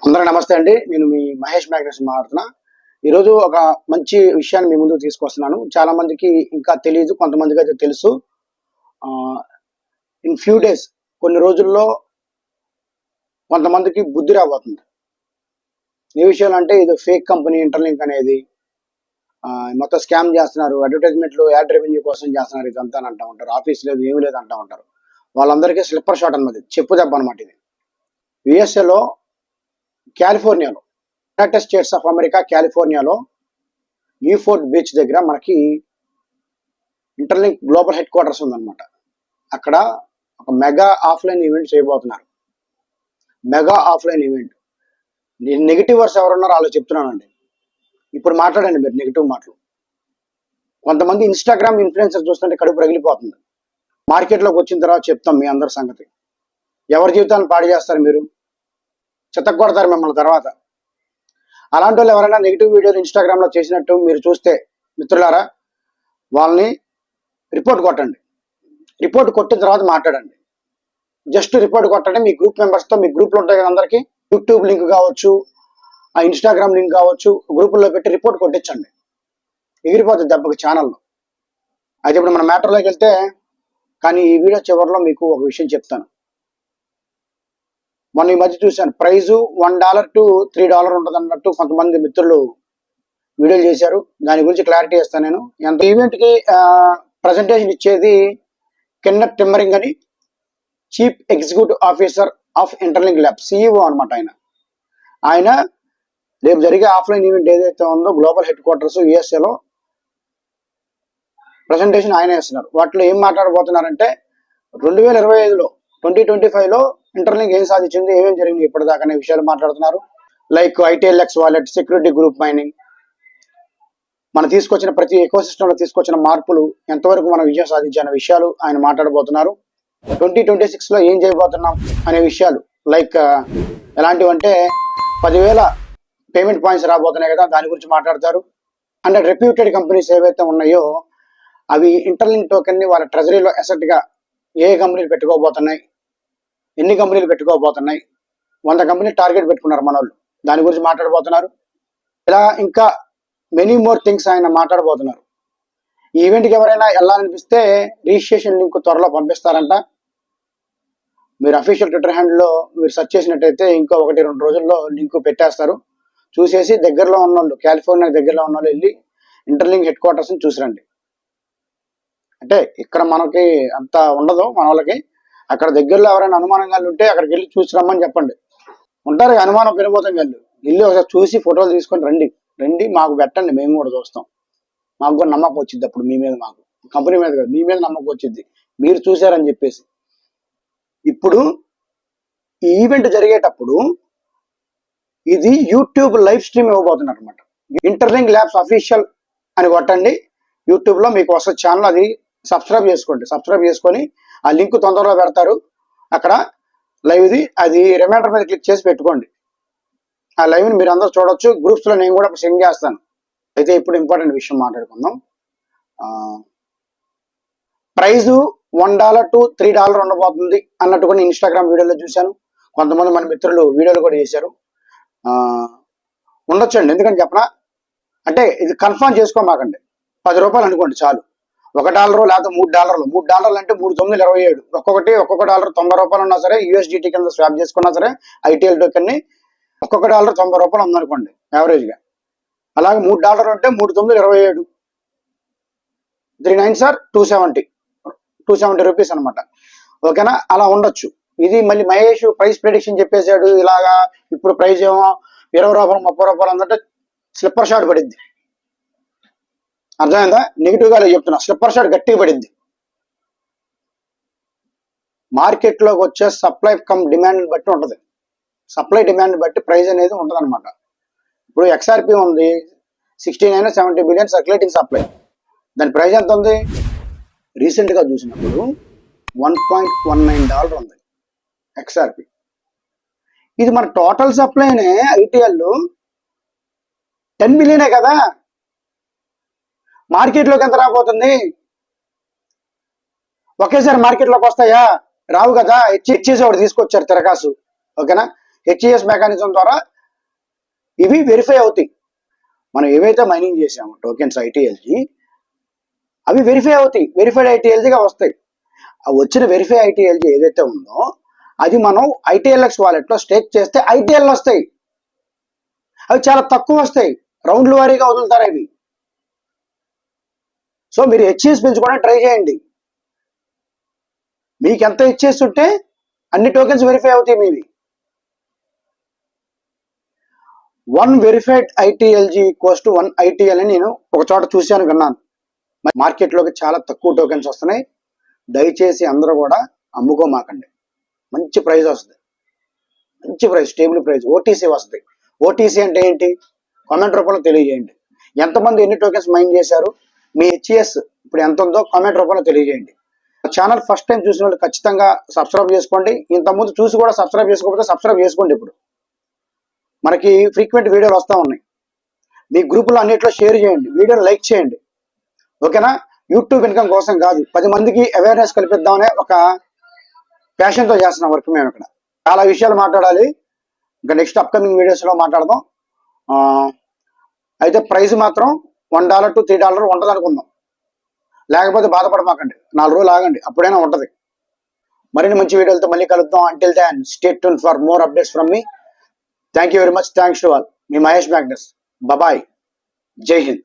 అందరూ నమస్తే అండి. నేను మీ మహేష్ మ్యాగ్నస్ మాట్లాడుతున్నా. ఈరోజు ఒక మంచి విషయాన్ని మీ ముందుకు తీసుకొస్తున్నాను. చాలా మందికి ఇంకా తెలియదు, కొంతమందికి అయితే తెలుసు. ఇన్ ఫ్యూ డేస్, కొన్ని రోజుల్లో కొంతమందికి బుద్ధి రాబోతుంది. ఏ విషయాలు అంటే ఇది ఫేక్ కంపెనీ ఇంటర్లింక్ అనేది మొత్తం స్కామ్ చేస్తున్నారు, అడ్వర్టైజ్మెంట్లు యాడ్ రెవెన్యూ కోసం చేస్తున్నారు, ఇదంతా అంటూ ఉంటారు. ఆఫీస్ లేదు, ఏమీ లేదు అంటూ ఉంటారు. వాళ్ళందరికీ స్లిప్పర్ షాట్ అన్నమాట, చెప్పు దెబ్బ అనమాట. ఇది యుఎస్ఏలో కాలిఫోర్నియాలో, యునైటెడ్ స్టేట్స్ ఆఫ్ అమెరికా కాలిఫోర్నియాలో న్యూఫోర్ట్ బీచ్ దగ్గర మనకి ఇంటర్లింక్ గ్లోబల్ హెడ్ క్వార్టర్స్ ఉందన్నమాట. అక్కడ ఒక మెగా ఆఫ్లైన్ ఈవెంట్ చేయబోతున్నారు. Mega offline event. నెగిటివ్ వర్స్ ఎవరున్నారో వాళ్ళు చెప్తున్నానండి. ఇప్పుడు మాట్లాడండి మీరు నెగిటివ్ మాటలు. కొంతమంది ఇన్స్టాగ్రామ్ ఇన్ఫ్లుయెన్సర్ చూస్తుంటే కడుపు రగిలిపోతుంది. మార్కెట్లోకి వచ్చిన తర్వాత చెప్తాం మీ అందరి సంగతి. ఎవరి జీవితాన్ని పాడు చేస్తారు మీరు, చెత్తకొడతారు మిమ్మల్ని తర్వాత. అలాంటి వాళ్ళు ఎవరైనా నెగిటివ్ వీడియోలు ఇన్స్టాగ్రామ్లో చేసినట్టు మీరు చూస్తే మిత్రులారా, వాళ్ళని రిపోర్ట్ కొట్టండి. రిపోర్ట్ కొట్టిన తర్వాత మాట్లాడండి. జస్ట్ రిపోర్ట్ కొట్టండి. మీ గ్రూప్ మెంబర్స్తో, మీ గ్రూప్లో ఉంటాయి కదా అందరికీ, యూట్యూబ్ లింక్ కావచ్చు, ఆ ఇన్స్టాగ్రామ్ లింక్ కావచ్చు, గ్రూపుల్లో పెట్టి రిపోర్ట్ కొట్టించండి. ఎగిరిపోతుంది దెబ్బకి ఛానల్లో. అయితే ఇప్పుడు మన మ్యాటర్లోకి వెళ్తే, కానీ ఈ వీడియో చివరిలో మీకు ఒక విషయం చెప్తాను. మొన్న ఈ మధ్య చూశాను, ప్రైజు $1 to $3 ఉంటుంది అన్నట్టు కొంతమంది మిత్రులు వీడియోలు చేశారు. దాని గురించి క్లారిటీ ఇస్తాను నేను. ఎంత ఈవెంట్కి ప్రజెంటేషన్ ఇచ్చేది కెన్నెత్ టిమ్మరింగ్ అని, chief executive officer of interlink lab, CEO అనమాట. ఆయన రేపు జరిగే ఆఫ్లైన్ ఈవెంట్ ఏదైతే ఉందో గ్లోబల్ హెడ్ క్వార్టర్స్ యుఎస్ఏలో, ప్రజెంటేషన్ ఆయన ఇస్తున్నారు. వాటిలో ఏం మాట్లాడబోతున్నారంటే 2025లో 2025లో ఇంటర్లింక్ ఏం సాధించింది, ఏమేమి జరిగింది ఇప్పటిదాకా అనే విషయాలు మాట్లాడుతున్నారు. Like ITLX wallet, security group mining, మనం తీసుకొచ్చిన ప్రతి ఎకోసిస్టంలో తీసుకొచ్చిన మార్పులు, ఎంతవరకు మనం విజయం సాధించిన విషయాలు ఆయన మాట్లాడబోతున్నారు. 2026లో ఏం చేయబోతున్నాం అనే విషయాలు, లైక్ ఎలాంటివంటే 10,000 పేమెంట్ పాయింట్స్ రాబోతున్నాయి కదా, దాని గురించి మాట్లాడతారు. అండ్ రెప్యూటెడ్ కంపెనీస్ ఏవైతే ఉన్నాయో అవి ఇంటర్లింక్ టోకెన్ని వాళ్ళ ట్రెజరీలో అసెట్గా ఏ కంపెనీలు పెట్టుకోబోతున్నాయి, ఎన్ని కంపెనీలు పెట్టుకోబోతున్నాయి, 100 కంపెనీలు టార్గెట్ పెట్టుకున్నారు మన వాళ్ళు, దాని గురించి మాట్లాడబోతున్నారు. ఇలా ఇంకా మెనీ మోర్ థింగ్స్ ఆయన మాట్లాడబోతున్నారు. ఈ ఈవెంట్కి ఎవరైనా వెళ్ళాలనిపిస్తే రిజిస్ట్రేషన్ లింక్ త్వరలో పంపిస్తారంట. మీరు అఫీషియల్ ట్విట్టర్ హ్యాండిల్లో మీరు సెర్చ్ చేసినట్టయితే ఇంకో 1-2 రోజుల్లో లింక్ పెట్టేస్తారు. చూసేసి దగ్గరలో ఉన్న వాళ్ళు, కాలిఫోర్నియా దగ్గరలో ఉన్న వాళ్ళు వెళ్ళి ఇంటర్లింక్ హెడ్ క్వార్టర్స్ని చూసిరండి. అంటే ఇక్కడ మనకి అంత ఉండదు మన వాళ్ళకి. అక్కడ దగ్గరలో ఎవరైనా అనుమానంగా ఉంటే అక్కడికి వెళ్ళి చూసి రమ్మని చెప్పండి. ఉంటారు అనుమానం పెరిగిపోతాం, వెళ్ళి ఒకసారి చూసి ఫోటోలు తీసుకొని రండి, మాకు పెట్టండి, మేము కూడా చూస్తాం. మాకు కూడా నమ్మకం వచ్చింది అప్పుడు మీ మీద, మాకు కంపెనీ మీద కాదు, మీ మీద నమ్మకం వచ్చింది, మీరు చూసారని చెప్పేసి. ఇప్పుడు ఈ ఈవెంట్ జరిగేటప్పుడు ఇది యూట్యూబ్ లైవ్ స్ట్రీమ్ ఇవ్వబోతున్నారు అనమాట. ఇంటర్లింక్ ల్యాబ్స్ అఫీషియల్ అని కొట్టండి యూట్యూబ్లో, మీకు వస్తుంది ఛానల్. అది సబ్స్క్రైబ్ చేసుకోండి. సబ్స్క్రైబ్ చేసుకొని ఆ లింక్ తొందరలో పెడతారు అక్కడ లైవ్ది. అది రిమైండర్ మీద క్లిక్ చేసి పెట్టుకోండి. ఆ లైవ్ని మీరు అందరూ చూడొచ్చు. గ్రూప్స్లో నేను కూడా సెండ్ చేస్తాను. అయితే ఇప్పుడు ఇంపార్టెంట్ విషయం మాట్లాడుకుందాం. ప్రైజు $1 to $3 ఉండబోతుంది అన్నట్టు కూడా ఇన్స్టాగ్రామ్ వీడియోలో చూశాను. కొంతమంది మన మిత్రులు వీడియోలు కూడా చేశారు. ఉండొచ్చండి, ఎందుకని చెప్పనా, అంటే ఇది కన్ఫర్మ్ చేసుకోమాకండి. $10 అనుకోండి చాలు. $1 లేకపోతే $3. $3 అంటే 3/9 27. ఒక్కొక్క డాలర్ $90 ఉన్నా సరే, USDT కింద స్వాప్ చేసుకున్నా సరే, ITL టోకెన్ని ఒక్కొక్క డాలర్ $90 ఉందనుకోండి యావరేజ్గా. అలాగే $3 అంటే 3/9 27. 3 9s are 270 రూపీస్ అనమాట. ఓకేనా, అలా ఉండొచ్చు. ఇది మళ్ళీ మహేష్ ప్రైస్ ప్రెడిక్షన్ చెప్పేశాడు ఇలాగా, ఇప్పుడు ప్రైస్ ఏమో $20 $30 అన్నట్టు స్లిప్పర్ షాట్ పడింది. అర్థమైందా? నెగిటివ్గా చెప్తున్నా, స్లిప్పర్ షాట్ గట్టిగా పడింది. మార్కెట్లోకి వచ్చే సప్లై కమ్ డిమాండ్ బట్టి ఉంటుంది. సప్లై డిమాండ్ బట్టి ప్రైస్ అనేది ఉంటుంది అనమాట. ఇప్పుడు XRP ఉంది 69-70 బిలియన్ సర్క్యులేటింగ్ సప్లై. దాని ప్రైస్ ఎంత ఉంది? రీసెంట్గా చూసినప్పుడు $1.19 ఉంది XRP. ఇది మన టోటల్ సప్లైనే ITL 10 బిలియనే కదా. మార్కెట్లోకి ఎంత రాబోతుంది? ఒకేసారి మార్కెట్లోకి వస్తాయా? రావు కదా. హెచ్ఈఎస్ ఒకటి తీసుకొచ్చారు తిరకాసు. ఓకేనా, హెచ్ఈఎస్ మెకానిజం ద్వారా ఇవి వెరిఫై అవుతాయి. మనం ఏవైతే మైనింగ్ చేసామో టోకెన్స్ ఐటీఎల్జీ, అవి వెరిఫై అవుతాయి, వెరిఫైడ్ ఐటీఎల్జీగా వస్తాయి. ఆ వచ్చిన వెరిఫై ఐటీఎల్జీ ఏదైతే ఉందో అది మనం ఐటీఎల్ఎక్స్ వాలెట్లో స్టేక్ చేస్తే ఐటీఎల్ వస్తాయి. అవి చాలా తక్కువ వస్తాయి, రౌండ్ల వారీగా వదులుతారు అవి. సో మీరు హెచ్ఎస్ పెంచుకోవడానికి ట్రై చేయండి. మీకు ఎంత హెచ్ఎస్ ఉంటే అన్ని టోకెన్స్ వెరిఫై అవుతాయి మీవి. 1 verified ITLG equals to 1 ITL అని నేను ఒక చోట చూశాను, విన్నాను. మార్కెట్లోకి చాలా తక్కువ టోకెన్స్ వస్తున్నాయి. దయచేసి అందరూ కూడా అమ్ముకోమాకండి. మంచి ప్రైస్ వస్తుంది, మంచి ప్రైస్, స్టేబుల్ ప్రైస్, ఓటీసీ వస్తుంది. ఓటీసీ అంటే ఏంటి? కామెంట్ రూపంలో తెలియజేయండి. ఎంతమంది ఎన్ని టోకెన్స్ మైన్ చేశారు, మీ హెచ్ఎస్ ఇప్పుడు ఎంత ఉందో కామెంట్ రూపంలో తెలియజేయండి. ఛానల్ ఫస్ట్ టైం చూసిన వాళ్ళు ఖచ్చితంగా సబ్స్క్రైబ్ చేసుకోండి. ఇంతకుముందు చూసి కూడా సబ్స్క్రైబ్ చేసుకోకపోతే సబ్స్క్రైబ్ చేసుకోండి. ఇప్పుడు మనకి ఫ్రీక్వెంట్ వీడియోలు వస్తూ ఉన్నాయి. మీ గ్రూపులో అన్నిట్లో షేర్ చేయండి, వీడియోని లైక్ చేయండి. ఓకేనా? యూట్యూబ్ ఇన్కమ్ కోసం కాదు, 10 మందికి అవేర్నెస్ కల్పిద్దామనే ఒక ప్యాషన్తో చేస్తున్నాం వర్క్ మేము ఇక్కడ. చాలా విషయాలు మాట్లాడాలి, ఇంకా నెక్స్ట్ అప్కమింగ్ వీడియోస్లో మాట్లాడదాం. అయితే ప్రైస్ మాత్రం $1 to $3 ఉంటుంది అనుకుందాం. లేకపోతే బాధపడమాకండి, 4 రోజులు ఆగండి, అప్పుడైనా ఉంటుంది. మరిన్ని మంచి వీడియోలతో మళ్ళీ కలుద్దాం. Until then stay tuned for more updates from మీ. Thank you very much. Thanks to all. మీ మహేష్ మ్యాగ్నస్. బాయ్. జై హింద్.